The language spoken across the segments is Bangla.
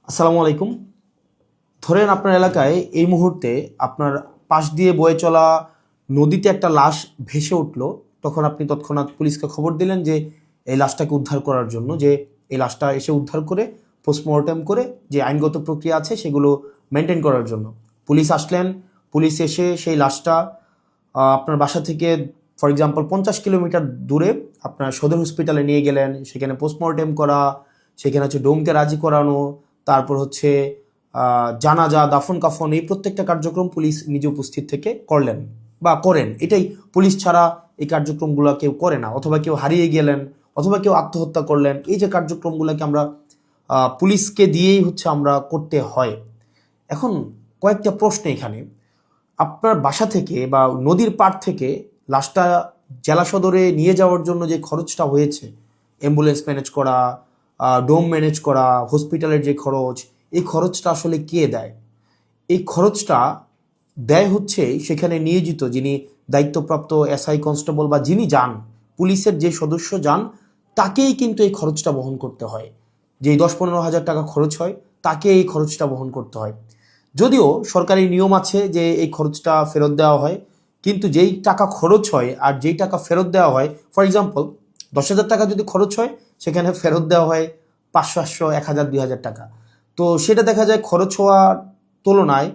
আসসালামু আলাইকুম। ধরেন আপনার এলাকায় এই মুহূর্তে আপনার পাশ দিয়ে বয়ে চলা নদীতে একটা লাশ ভেসে উঠলো। তখন আপনি তৎক্ষণাৎ পুলিশকে খবর দিলেন যে এই লাশটাকে উদ্ধার করার জন্য, যে এই লাশটা এসে উদ্ধার করে পোস্টমর্টেম করে যে আইনগত প্রক্রিয়া আছে সেগুলো মেনটেন করার জন্য পুলিশ আসলেন। পুলিশ এসে সেই লাশটা আপনার বাসা থেকে ফর এক্সাম্পল 50 কিলোমিটার দূরে আপনার সদর হসপিটালে নিয়ে গেলেন। সেখানে পোস্টমর্টেম করা, সেখানে হচ্ছে ডোমকে রাজি করানো, তারপর হচ্ছে জানাজা, দাফন কাফন, এই প্রত্যেকটা কার্যক্রম পুলিশ নিজে উপস্থিত থেকে করলেন বা করেন। এটাই, পুলিশ ছাড়া এই কার্যক্রমগুলো কেউ করে না। অথবা কেউ হারিয়ে গেলেন, অথবা কেউ আত্মহত্যা করলেন, এই যে কার্যক্রমগুলোকে আমরা পুলিশকে দিয়েই হচ্ছে আমরা করতে হয়। এখন কয়েকটা প্রশ্ন এখানে। আপনার বাসা থেকে বা নদীর পাড় থেকে লাশটা জেলা সদরে নিয়ে যাওয়ার জন্য যে খরচটা হয়েছে, অ্যাম্বুলেন্স ম্যানেজ করা, ডোম ম্যানেজ করা, হসপিটালের যে খরচ, এই খরচটা আসলে কে দেয়? এই খরচটা দেয় হচ্ছে সেখানে নিয়োজিত যিনি দায়িত্বপ্রাপ্ত এসআই, কনস্টেবল বা যিনি যান, পুলিশের যে সদস্য যান, তাকেই কিন্তু এই খরচটা বহন করতে হয়। যেই 10-15 হাজার টাকা খরচ হয়, তাকে এই খরচটা বহন করতে হয়। যদিও সরকারি নিয়ম আছে যে এই খরচটা ফেরত দেওয়া হয়, কিন্তু যেই টাকা খরচ হয় আর যেই টাকা ফেরত দেওয়া হয়, ফর এক্সাম্পল 10,000 টাকা যদি খরচ হয়, সেখানে ফেরত দেওয়া হয় 500, 800, 1,000, 2,000 টাকা। তো সেটা দেখা যায় খরচ হওয়ার তুলনায়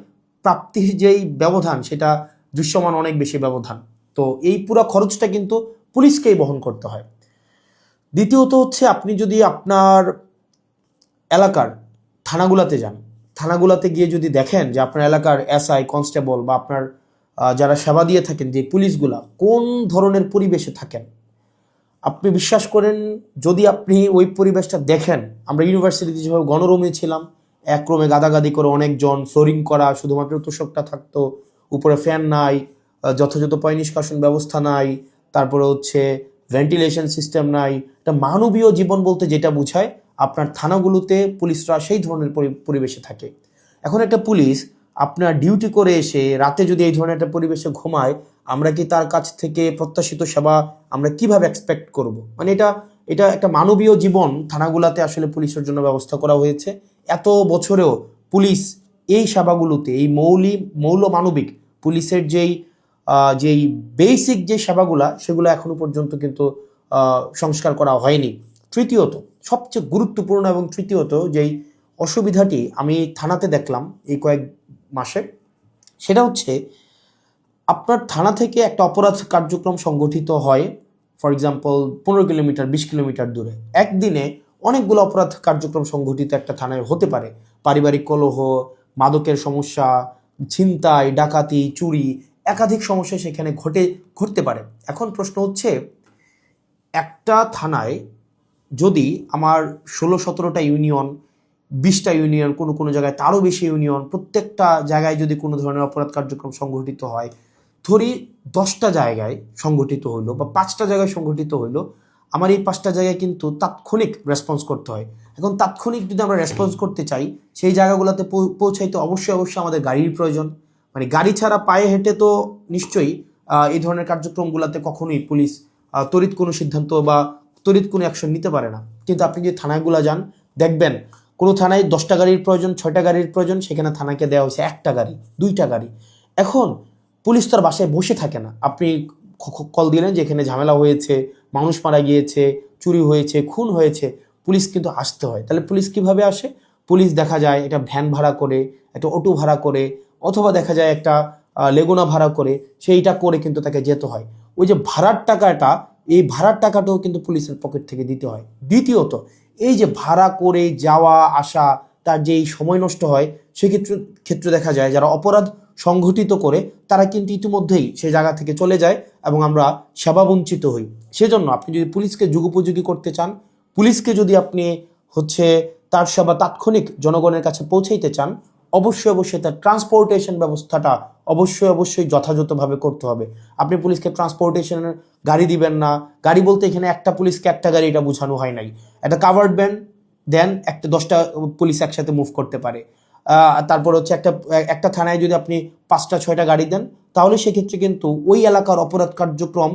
প্রাপ্তির যেই ব্যবধান, সেটা দৃশ্যমান অনেক বেশি ব্যবধান। তো এই পুরো খরচটা কিন্তু পুলিশকেই বহন করতে হয়। দ্বিতীয়ত হচ্ছে, আপনি যদি আপনার এলাকার থানাগুলাতে যান, থানাগুলাতে গিয়ে যদি দেখেন যে আপনার এলাকার এসআই, কনস্টেবল বা আপনার যারা সেবা দিয়ে থাকেন যে পুলিশগুলা কোন ধরনের পরিবেশে থাকেন, আপনি বিশ্বাস করেন, যদি আপনি ওই পরিবেশটা দেখেন, আমরা ইউনিভার্সিটিতে যেভাবে গণরুমে ছিলাম, এক রুমে গাদাগাদি করে অনেকজন, ফ্লোরিং করা, শুধুমাত্র তোষকটা থাকতো, উপরে ফ্যান নাই, যথাযথ পয় নিষ্কাশন ব্যবস্থা নাই, তারপরে হচ্ছে ভেন্টিলেশন সিস্টেম নাই। একটা মানবীয় জীবন বলতে যেটা বোঝায়, আপনার থানাগুলোতে পুলিশরা সেই ধরনের পরিবেশে থাকে। এখন একটা পুলিশ আপনার ডিউটি করে এসে রাতে যদি এই ধরনের একটা পরিবেশে ঘুমায়, আমরা কি তার কাছ থেকে প্রত্যাশিত সেবা আমরা কিভাবে এক্সপেক্ট করব? মানে এটা এটা একটা মানবীয় জীবন থানাগুলাতে আসলে পুলিশের জন্য ব্যবস্থা করা হয়েছে। এত বছরেও পুলিশ এই সেবাগুলোতে, এই মৌল মানবিক পুলিশের যেই বেসিক যে সেবাগুলা, সেগুলো এখনো পর্যন্ত কিন্তু সংস্কার করা হয়নি। তৃতীয়ত, সবচেয়ে গুরুত্বপূর্ণ এবং তৃতীয়ত যেই অসুবিধাটি আমি থানাতে দেখলাম এই কয়েক মাসে, সেটা হচ্ছে আপনার থানা থেকে একটা অপরাধ কার্যক্রম সংগঠিত হয়, ফর এক্সাম্পল 15 কিলোমিটার, 20 কিলোমিটার দূরে। একদিনে অনেকগুলো অপরাধ কার্যক্রম সংগঠিত একটা থানায় হতে পারে। পারিবারিক কলহ, মাদকের সমস্যা, ছিনতাই, ডাকাতি, চুরি, একাধিক সমস্যা সেখানে ঘটতে পারে। এখন প্রশ্ন হচ্ছে, একটা থানায় যদি আমার 16-17টা ইউনিয়ন, 20টা ইউনিয়ন, কোনো কোনো জায়গায় তারও বেশি ইউনিয়ন, প্রত্যেকটা জায়গায় যদি কোনো ধরনের অপরাধ কার্যক্রম সংঘটিত হয়, ধরি 10টা জায়গায় সংঘটিত হইলো বা 5টা জায়গায় সংঘটিত হইলো, আমার এই 5টা জায়গায় কিন্তু তাৎক্ষণিক রেসপন্স করতে হয়। এখন তাৎক্ষণিক যদি আমরা রেসপন্স করতে চাই, সেই জায়গাগুলোতে পৌঁছাইতে অবশ্যই অবশ্যই আমাদের গাড়ির প্রয়োজন। মানে গাড়ি ছাড়া পায়ে হেঁটে তো নিশ্চয়ই এই ধরনের কার্যক্রমগুলোতে কখনোই পুলিশ তড়িৎ কোনো সিদ্ধান্ত বা তড়িৎ কোনো অ্যাকশন নিতে পারে না। কিন্তু আপনি যদি থানাগুলো যান, দেখবেন কোনো থানায় 10টা গাড়ির প্রয়োজন, 6টা গাড়ির প্রয়োজন, সেখানে থানাকে দেওয়া হয়েছে 1টা গাড়ি, 2টা গাড়ি। এখন পুলিশ তো আর বাসায় বসে থাকে না। আপনি কল দিলেন যে এখানে ঝামেলা হয়েছে, মানুষ মারা গিয়েছে, চুরি হয়েছে, খুন হয়েছে, পুলিশ কিন্তু আসতে হয়। তাহলে পুলিশ কিভাবে আসে? পুলিশ দেখা যায় একটা ভ্যান ভাড়া করে, একটা অটো ভাড়া করে, অথবা দেখা যায় একটা লেগুনা ভাড়া করে, সেইটা করে কিন্তু তাকে যেতে হয়। ওই যে ভাড়ার টাকাটা, এই ভাড়ার টাকাটাও কিন্তু পুলিশের পকেট থেকে দিতে হয়। দ্বিতীয়ত, এই যে ভাড়া করে যাওয়া আসা, তার যেই সময় নষ্ট হয়, সেক্ষেত্রে দেখা যায় যারা অপরাধ সংঘটিত করে তারা কিন্তু ইতিমধ্যেই সেই জায়গা থেকে চলে যায় এবং আমরা সেবা বঞ্চিত হই। সেজন্য আপনি যদি পুলিশকে যুগোপযোগী করতে চান, পুলিশকে যদি আপনি হচ্ছে তার সেবা তাৎক্ষণিক জনগণের কাছে পৌঁছাইতে চান, অবশ্যই অবশ্যই তার ট্রান্সপোর্টেশন ব্যবস্থাটা অবশ্যই যথাযথভাবে করতে হবে। আপনি পুলিশকে ট্রান্সপোর্টেশনের গাড়ি দিবেন না। গাড়ি বলতে এখানে একটা পুলিশকে একটা গাড়ি, এটা বোঝানো হয় নাই। একটা কাভার্ড ভ্যান দেন, একটা 10টা পুলিশ একসাথে মুভ করতে পারে। তারপর হচ্ছে একটা থানায় যদি আপনি 5টা 6টা গাড়ি দেন, তাহলে সেক্ষেত্রে কিন্তু ওই এলাকার অপরাধ কার্যক্রম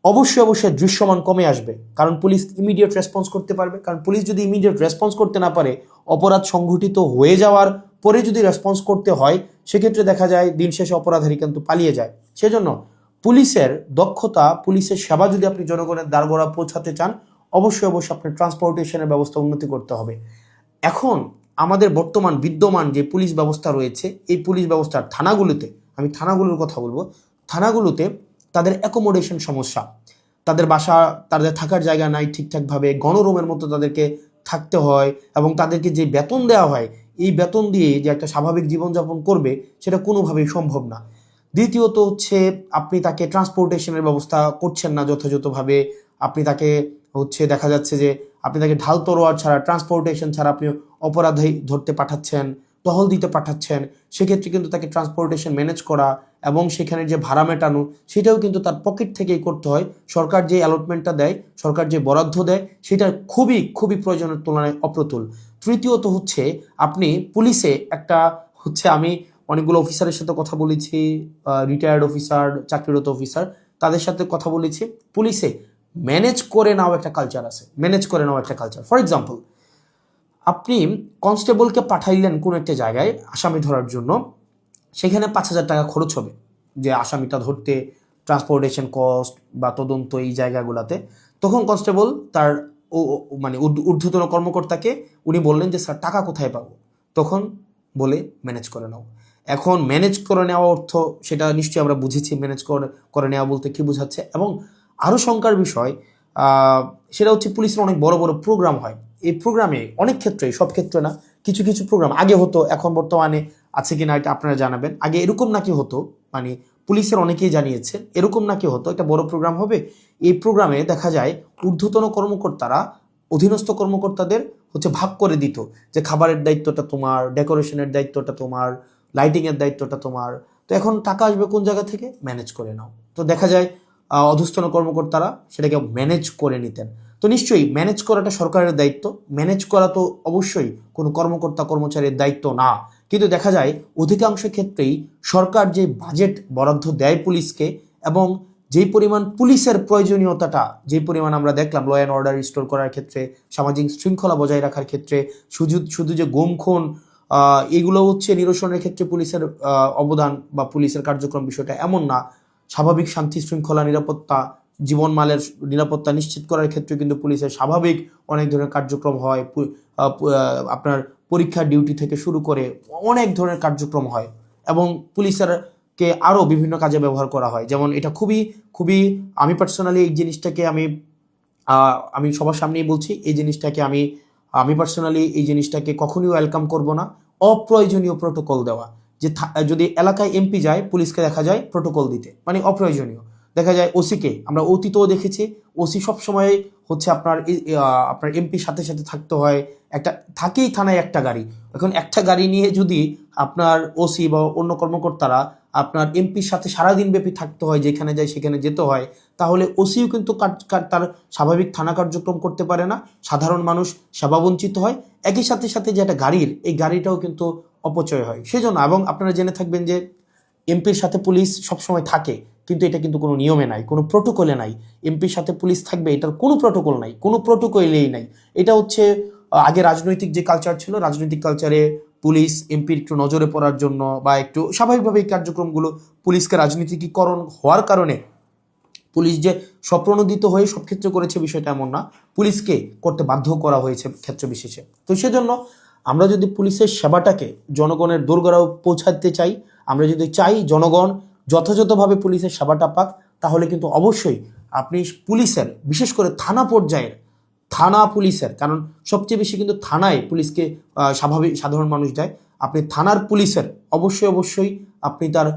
অবশ্যই দৃশ্যমান কমে আসবে। কারণ পুলিশ ইমিডিয়েট রেসপন্স করতে পারবে। কারণ পুলিশ যদি ইমিডিয়েট রেসপন্স করতে না পারে, অপরাধ সংঘটিত হয়ে যাওয়ার পরে যদি রেসপন্স করতে হয়, সেক্ষেত্রে দেখা যায় দিন শেষে অপরাধী কিন্তু পালিয়ে যায়। সেজন্য পুলিশের দক্ষতা, পুলিশের সেবা যদি আপনি জনগণের দ্বারগোড়া পৌঁছাতে চান, অবশ্যই আপনার ট্রান্সপোর্টেশনের ব্যবস্থা উন্নতি করতে হবে। এখন আমাদের বর্তমান বিদ্যমান যে পুলিশ ব্যবস্থা রয়েছে, এই পুলিশ ব্যবস্থার থানাগুলোতে, আমি থানাগুলোর কথা বলবো, থানাগুলোতে তাদের অ্যাকোমোডেশন সমস্যা, তাদের বাসা, তাদের থাকার জায়গা নাই ঠিকঠাকভাবে, গণরুমের মতো তাদেরকে থাকতে হয়, এবং তাদেরকে যে বেতন দেওয়া হয়, এই বেতন দিয়ে যে একটা স্বাভাবিক জীবনযাপন করবে সেটা কোনোভাবেই সম্ভব না। দ্বিতীয়ত হচ্ছে আপনি তাকে ট্রান্সপোর্টেশনের ব্যবস্থা করছেন না যথাযথভাবে। আপনি তাকে দেখা যাচ্ছে যে আপনি তাকে ঢাল তরোয়ার ছাড়া, ট্রান্সপোর্টেশন ছাড়া আপনি অপরাধী ধরতে পাঠাচ্ছেন, টহল দিতে পাঠাচ্ছেন। সেক্ষেত্রে কিন্তু তাকে ট্রান্সপোর্টেশন ম্যানেজ করা এবং সেখানে যে ভাড়া মেটানো, সেটাও কিন্তু তার পকেট থেকেই করতে হয়। সরকার যে অ্যালটমেন্টটা দেয়, সরকার যে বরাদ্দ দেয়, সেটা খুবই খুবই প্রয়োজনের তুলনায় অপ্রতুল। তৃতীয়ত আপনি পুলিশে একটা আমি অনেকগুলো অফিসারের সাথে কথা বলেছি, রিটায়ার্ড অফিসার, চাকরিরত অফিসার, তাদের সাথে কথা বলেছি। পুলিশে ম্যানেজ করে নাও একটা কালচার আছে, ম্যানেজ করে নাও একটা কালচার। ফর এক্সাম্পল, আপনি কনস্টেবলকে পাঠাইলেন কোনো একটা জায়গায় আসামি ধরার জন্য, সেখানে 5,000 টাকা খরচ হবে যে আসামিটা ধরতে, ট্রান্সপোর্টেশন কস্ট বা তদন্ত এই জায়গাগুলোতে। তখন কনস্টেবল তার ঊর্ধ্বতন কর্মকর্তাকে উনি বললেন যে স্যার টাকা কোথায় পাবো? তখন বলে ম্যানেজ করে নাও। এখন ম্যানেজ করে নেওয়া অর্থ, সেটা নিশ্চয়ই আমরা বুঝেছি ম্যানেজ করে নেওয়া বলতে কি বোঝাচ্ছে। এবং আরও শঙ্কার বিষয় সেটা পুলিশের অনেক বড় বড় প্রোগ্রাম হয়। এই প্রোগ্রামে অনেক ক্ষেত্রে, সব ক্ষেত্রে না, কিছু কিছু প্রোগ্রাম আগে হতো, এখন বর্তমানে আছে কিনা এটা আপনারা জানাবেন। আগে এরকম নাকি হতো, পুলিশের অনেকেই জানিয়েছে এরকম নাকি হতো, একটা বড় প্রোগ্রাম হবে, এই প্রোগ্রামে দেখা যায় ঊর্ধ্বতন কর্মকর্তারা অধীনস্থ কর্মকর্তাদের ভাগ করে দিত যে খাবারের দায়িত্বটা তোমার, ডেকোরেশনের দায়িত্বটা তোমার, লাইটিংয়ের দায়িত্বটা তোমার। তো এখন টাকা আসবে কোন জায়গা থেকে? ম্যানেজ করে নাও। তো দেখা যায় অধস্তন কর্মকর্তারা সেটাকে ম্যানেজ করে নিতেন। তো নিশ্চয়ই ম্যানেজ করাটা সরকারের দায়িত্ব, ম্যানেজ করা তো অবশ্যই কোনো কর্মকর্তা কর্মচারীর দায়িত্ব না। কিন্তু দেখা যায় অধিকাংশ ক্ষেত্রেই সরকার যে বাজেট বরাদ্দ দেয় পুলিশকে, এবং যেই পরিমাণ পুলিশের প্রয়োজনীয়তাটা, যেই পরিমাণ আমরা দেখলাম ল অ্যান্ড অর্ডার রিস্টোর করার ক্ষেত্রে, সামাজিক শৃঙ্খলা বজায় রাখার ক্ষেত্রে, শুধু যে গুম খুন এগুলো নিরসনের ক্ষেত্রে পুলিশের অবদান বা পুলিশের কার্যক্রম বিষয়টা এমন না। স্বাভাবিক শান্তি শৃঙ্খলা, নিরাপত্তা, জীবনমালের নিরাপত্তা নিশ্চিত করার ক্ষেত্রে কিন্তু পুলিশের স্বাভাবিক অনেক ধরনের কার্যক্রম হয়। আপনার পরীক্ষার ডিউটি থেকে শুরু করে অনেক ধরনের কার্যক্রম হয়, এবং পুলিশেরকে আরও বিভিন্ন কাজে ব্যবহার করা হয়। যেমন এটা খুবই খুবই, আমি পার্সোনালি এই জিনিসটাকে আমি সবার সামনেই বলছি, এই জিনিসটাকে আমি পার্সোনালি এই জিনিসটাকে কখনোই ওয়েলকাম করব না। অপ্রয়োজনীয় প্রোটোকল দেওয়া, যে যদি এলাকায় এমপি যায়, পুলিশকে দেখা যায় প্রোটোকল দিতে, অপ্রয়োজনীয়। দেখা যায় ওসিকে আমরা অতীতেও দেখেছি, ওসি সবসময় আপনার এমপির সাথে সাথে থাকতে হয়, থাকেই থানায় একটা গাড়ি। এখন একটা গাড়ি নিয়ে যদি আপনার ওসি বা অন্য কর্মকর্তারা আপনার এমপির সাথে সারাদিন ব্যাপী থাকতে হয়, যেখানে যায় সেখানে যেতে হয়, তাহলে ওসিও কিন্তু তার স্বাভাবিক থানা কার্যক্রম করতে পারে না, সাধারণ মানুষ সেবা বঞ্চিত হয়। একই সাথে সাথে যে একটা গাড়ির, এই গাড়িটাও কিন্তু অপচয় হয়। সেজন্য, এবং আপনারা জেনে থাকবেন যে এমপির সাথে পুলিশ সবসময় থাকে, কিন্তু এটা কিন্তু কোনো নিয়মে নাই, কোনো প্রোটোকলে নাই। এমপির সাথে পুলিশ থাকবে, এটার কোনো প্রোটোকল নাই, কোনো প্রোটোকলেই নাই। এটা আগে রাজনৈতিক যে কালচার ছিল, রাজনৈতিক কালচারে পুলিশ এমপির একটু নজরে পড়ার জন্য বা একটু স্বাভাবিকভাবে এই কার্যক্রমগুলো, পুলিশকে রাজনীতিকীকরণ হওয়ার কারণে পুলিশ যে স্বপ্রণোদিত হয়ে সব ক্ষেত্রে করেছে বিষয়টা এমন না, পুলিশকে করতে বাধ্য করা হয়েছে ক্ষেত্র বিশেষে। তো সেজন্য আমরা যদি পুলিশের সেবাটাকে জনগণের দোরগোড়ায় পৌঁছাতে চাই, আমরা যদি চাই জনগণ যথাযথভাবে পুলিশের সেবাটা পাক, তাহলে কিন্তু অবশ্যই আপনি পুলিশের, বিশেষ করে থানা পর্যায়ের থানা পুলিশের, কারণ সবচেয়ে বেশি কিন্তু থানায় পুলিশকে সাধারণ মানুষ দেয়, আপনি থানার পুলিশের অবশ্যই আপনি তার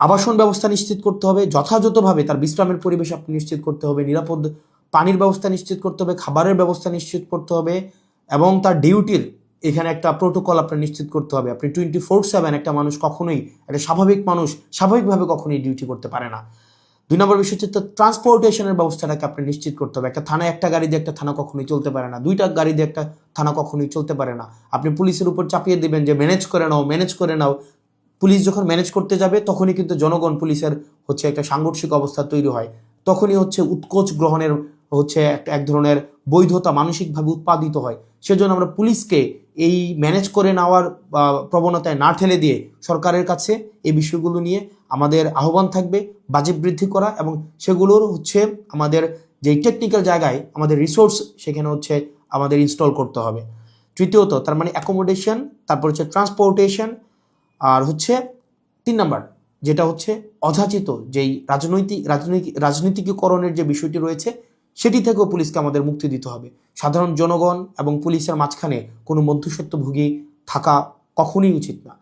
আবাসন ব্যবস্থা নিশ্চিত করতে হবে, যথাযথভাবে তার বিশ্রামের পরিবেশ আপনি নিশ্চিত করতে হবে, নিরাপদ পানির ব্যবস্থা নিশ্চিত করতে হবে, খাবারের ব্যবস্থা নিশ্চিত করতে হবে, এবং তার ডিউটির এখানে একটা প্রোটোকল আপনার নিশ্চিত করতে হবে। আপনি 24/7 একটা মানুষ কখনোই, একটা স্বাভাবিক মানুষ স্বাভাবিকভাবে কখনোই ডিউটি করতে পারে না। 2 নম্বর বিষয় হচ্ছে ট্রান্সপোর্টেশনের ব্যবস্থাটাকে আপনি নিশ্চিত করতে হবে। একটা থানায় একটা গাড়ি দিয়ে একটা থানা কখনোই চলতে পারে না, 2টা গাড়ি দিয়ে একটা থানা কখনোই চলতে পারে না। আপনি পুলিশের উপর চাপিয়ে দেবেন যে ম্যানেজ করে নাও। পুলিশ যখন ম্যানেজ করতে যাবে, তখনই কিন্তু জনগণ পুলিশের একটা সাংঘর্ষিক অবস্থা তৈরি হয়। তখনই উৎকোচ গ্রহণের এক ধরনের বৈধতা মানসিকভাবে উৎপাদিত হয়। সেজন্য আমরা পুলিশকে এই ম্যানেজ করে নেওয়ার প্রবণতায় না ঠেলে দিয়ে সরকারের কাছে এই বিষয়গুলো নিয়ে আমাদের আহ্বান থাকবে বাজেট বৃদ্ধি করা, এবং সেগুলোর হচ্ছে আমাদের যে টেকনিক্যাল জায়গায় আমাদের রিসোর্স সেখানে হচ্ছে আমাদের ইনস্টল করতে হবে। তৃতীয়ত তার মানে অ্যাকোমোডেশন, তারপর হচ্ছে ট্রান্সপোর্টেশন, আর হচ্ছে 3 নাম্বার যেটা হচ্ছে অযাচিত যেই রাজনীতিকীকরণের যে বিষয়টি রয়েছে সেটি থেকেও পুলিশকে আমাদের মুক্তি দিতে হবে। সাধারণ জনগণ এবং পুলিশের মাঝখানে কোনো মধ্যস্বত্বভোগী থাকা কখনোই উচিত না।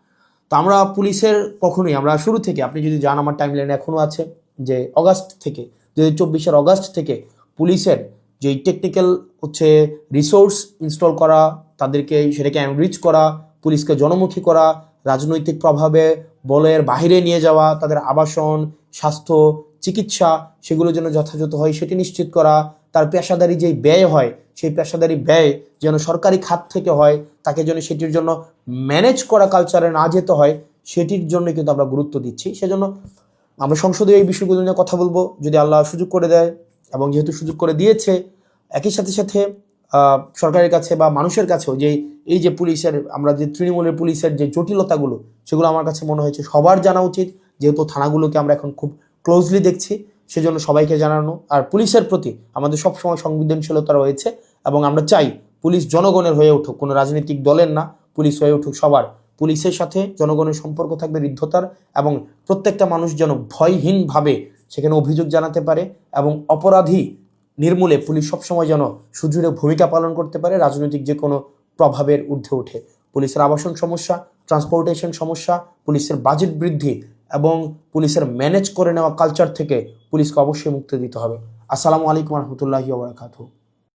তো আমরা পুলিশের কখনোই, আমরা শুরু থেকে, আপনি যদি যান আমার টাইমলাইনে এখনও আছে যে অগাস্ট থেকে 2024-এর অগাস্ট থেকে পুলিশের যেই টেকনিক্যাল হচ্ছে রিসোর্স ইনস্টল করা, তাদেরকে সেটাকে এনরিচ করা, পুলিশকে জনমুখী করা, রাজনৈতিক প্রভাবে বলের বাহিরে নিয়ে যাওয়া, তাদের আবাসন, স্বাস্থ্য, চিকিৎসা সেগুলো যেন যথাযথ হয় সেটি নিশ্চিত করা, তার পেশাদারি যেই ব্যয় হয় সেই পেশাদারি ব্যয় যেন সরকারি খাত থেকে হয়, তাকে যেন সেটির জন্য ম্যানেজ করা কালচারে না যেতে হয়, সেটির জন্য কিন্তু আমরা গুরুত্ব দিচ্ছি। সেজন্য আমরা সংসদে এই বিষয়গুলো নিয়ে কথা বলবো যদি আল্লাহ সুযোগ করে দেয়, এবং যেহেতু সুযোগ করে দিয়েছে একই সাথে সাথে সরকারের কাছে বা মানুষের কাছেও যে এই যে পুলিশের, আমরা যে তৃণমূলের পুলিশের যে জটিলতাগুলো সেগুলো আমার কাছে মনে হয়েছে সবার জানা উচিত, যেহেতু থানাগুলোকে আমরা এখন খুব ক্লোজলি দেখছি, সেজন্য সবাইকে জানানো। আর পুলিশের প্রতি আমাদের সবসময় সংবেদনশীলতা রয়েছে, এবং আমরা চাই পুলিশ জনগণের হয়ে উঠুক, কোনো রাজনৈতিক দলের না, পুলিশ হয়ে উঠুক সবার। পুলিশের সাথে জনগণের সম্পর্ক থাকবে হৃদ্যতার, এবং প্রত্যেকটা মানুষ যেন ভয়হীনভাবে সেখানে অভিযোগ জানাতে পারে, এবং অপরাধী নির্মূলে পুলিশ সবসময় যেন সুদৃঢ় ভূমিকা পালন করতে পারে রাজনৈতিক যে কোনো প্রভাবের ঊর্ধ্বে উঠে। পুলিশের আবাসন সমস্যা, ট্রান্সপোর্টেশন সমস্যা, পুলিশের বাজেট বৃদ্ধি এবং পুলিশের ম্যানেজ করে নেওয়া কালচার থেকে পুলিশকে অবশ্যই মুক্তি দিতে হবে। আসসালামু আলাইকুম রহমতুল্লাহি ওয়া বারাকাতুহু।